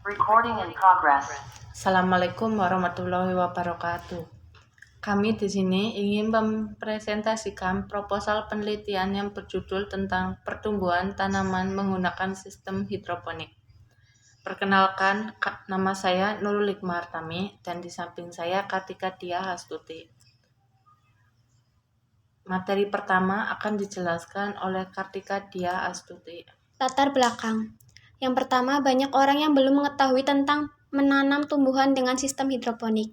Recording in progress. Assalamualaikum warahmatullahi wabarakatuh. Kami di sini ingin mempresentasikan proposal penelitian yang berjudul tentang pertumbuhan tanaman menggunakan sistem hidroponik. Perkenalkan, nama saya Nurul Hikmah Hartami dan di samping saya Kartika Dia Hastuti. Materi pertama akan dijelaskan oleh Kartika Dia Astuti. Latar belakang. Yang pertama, banyak orang yang belum mengetahui tentang menanam tumbuhan dengan sistem hidroponik.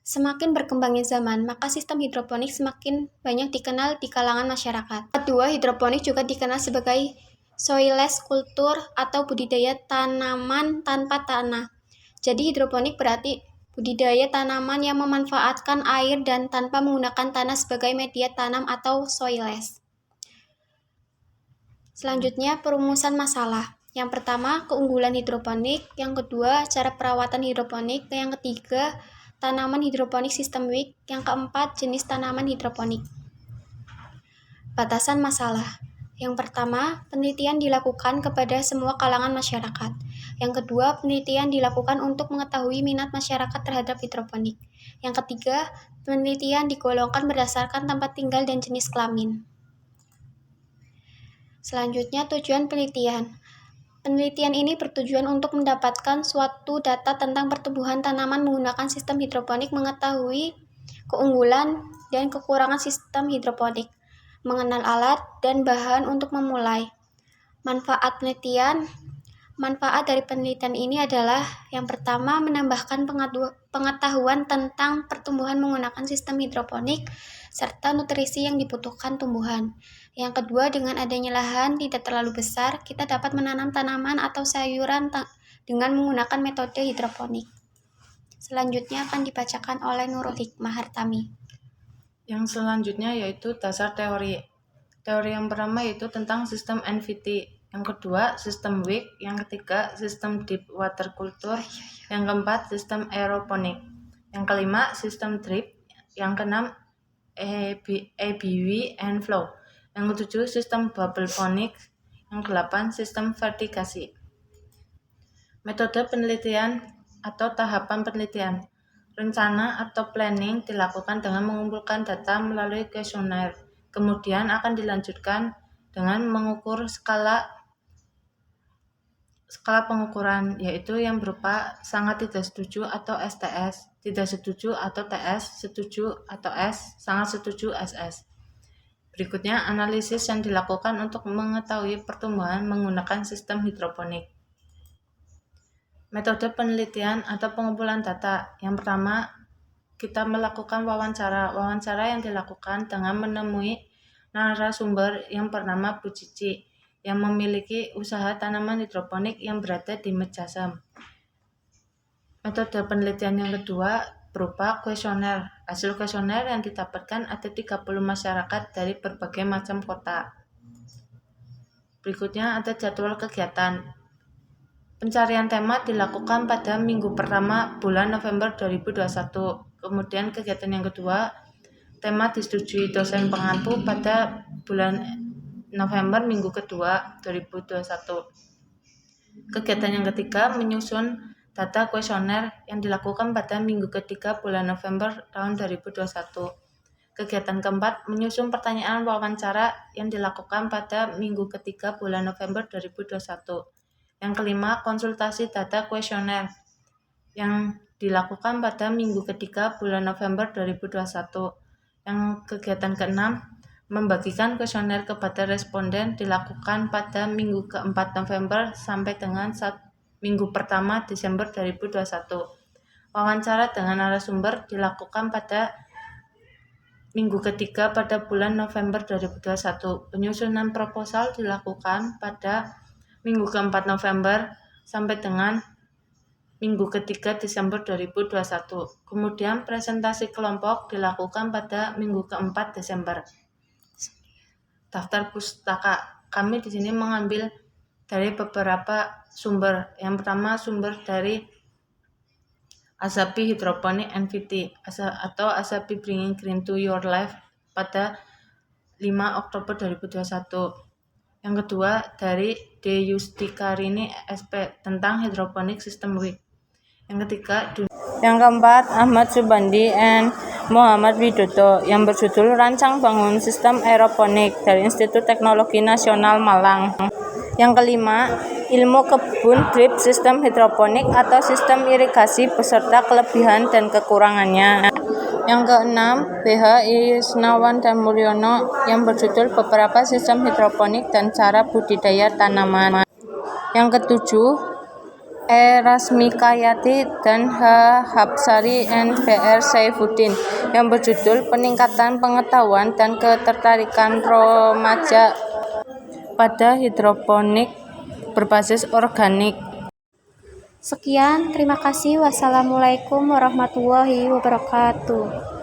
Semakin berkembangnya zaman, maka sistem hidroponik semakin banyak dikenal di kalangan masyarakat. Kedua, hidroponik juga dikenal sebagai soilless culture atau budidaya tanaman tanpa tanah. Jadi hidroponik berarti budidaya tanaman yang memanfaatkan air dan tanpa menggunakan tanah sebagai media tanam atau soilless. Selanjutnya, perumusan masalah. Yang pertama, keunggulan hidroponik. Yang kedua, cara perawatan hidroponik. Yang ketiga, tanaman hidroponik sistem WIC. Yang keempat, jenis tanaman hidroponik. Batasan masalah. Yang pertama, penelitian dilakukan kepada semua kalangan masyarakat. Yang kedua, penelitian dilakukan untuk mengetahui minat masyarakat terhadap hidroponik. Yang ketiga, penelitian digolongkan berdasarkan tempat tinggal dan jenis kelamin. Selanjutnya, tujuan penelitian. Penelitian ini bertujuan untuk mendapatkan suatu data tentang pertumbuhan tanaman menggunakan sistem hidroponik, mengetahui keunggulan dan kekurangan sistem hidroponik, mengenal alat dan bahan untuk memulai. Manfaat penelitian. Manfaat dari penelitian ini adalah yang pertama, menambahkan pengetahuan tentang pertumbuhan menggunakan sistem hidroponik serta nutrisi yang dibutuhkan tumbuhan. Yang kedua, dengan adanya lahan tidak terlalu besar, kita dapat menanam tanaman atau sayuran dengan menggunakan metode hidroponik. Selanjutnya akan dibacakan oleh Nurul Hikmah Hartami. Yang selanjutnya yaitu dasar teori. Teori yang pertama yaitu tentang sistem NVT. Yang kedua, sistem WIC. Yang ketiga, sistem deep water culture. Yang keempat, sistem aeroponik. Yang kelima, sistem drip. Yang keenam, ABV and flow. Yang ketujuh, sistem bubble ponic. Yang kedelapan, sistem vertigasi. Metode penelitian atau tahapan penelitian. Rencana atau planning dilakukan dengan mengumpulkan data melalui kuesioner. Kemudian akan dilanjutkan dengan mengukur skala pengukuran, yaitu yang berupa sangat tidak setuju atau STS, tidak setuju atau TS, setuju atau S, sangat setuju SS. Berikutnya, analisis yang dilakukan untuk mengetahui pertumbuhan menggunakan sistem hidroponik. Metode penelitian atau pengumpulan data. Yang pertama, kita melakukan wawancara. Wawancara yang dilakukan dengan menemui narasumber yang bernama Bu Cici, yang memiliki usaha tanaman hidroponik yang berada di Mejasem. Metode penelitian yang kedua berupa kuesioner. Hasil kuesioner yang didapatkan ada 30 masyarakat dari berbagai macam kota. Berikutnya ada jadwal kegiatan. Pencarian tema dilakukan pada minggu pertama bulan November 2021. Kemudian kegiatan yang kedua, tema disetujui dosen pengampu pada bulan November minggu kedua 2021. Kegiatan yang ketiga, menyusun data kuesioner yang dilakukan pada minggu ketiga bulan November tahun 2021. Kegiatan keempat, menyusun pertanyaan wawancara yang dilakukan pada minggu ketiga bulan November 2021. Yang kelima, konsultasi data kuesioner yang dilakukan pada minggu ketiga bulan November 2021. Yang kegiatan keenam, membagikan kuesioner kepada responden dilakukan pada minggu keempat November sampai dengan minggu pertama Desember 2021. Wawancara dengan narasumber dilakukan pada minggu ketiga pada bulan November 2021. Penyusunan proposal dilakukan pada minggu keempat November sampai dengan minggu ketiga Desember 2021. Kemudian presentasi kelompok dilakukan pada minggu keempat Desember. Daftar pustaka. Kami di sini mengambil dari beberapa sumber. Yang pertama sumber dari Asabi Hydroponic NVT atau Asabi Bringing Green to Your Life pada 5 Oktober 2021. Yang kedua dari De Justikarini SP tentang hydroponic system WIC. Yang ketiga yang keempat Ahmad Subandi and Muhammad Widodo yang berjudul Rancang Bangun Sistem Aeroponik dari Institut Teknologi Nasional Malang. Yang kelima Ilmu Kebun Drip Sistem Hidroponik atau Sistem Irigasi beserta kelebihan dan kekurangannya. Yang keenam BH Isnawan dan Mulyono yang berjudul Beberapa Sistem Hidroponik dan Cara Budidaya Tanaman. Yang ketujuh Rasmikayati dan H. Hapsari and BR Saifuddin yang berjudul Peningkatan Pengetahuan dan Ketertarikan Remaja pada Hidroponik Berbasis Organik. Sekian, terima kasih. Wassalamualaikum warahmatullahi wabarakatuh.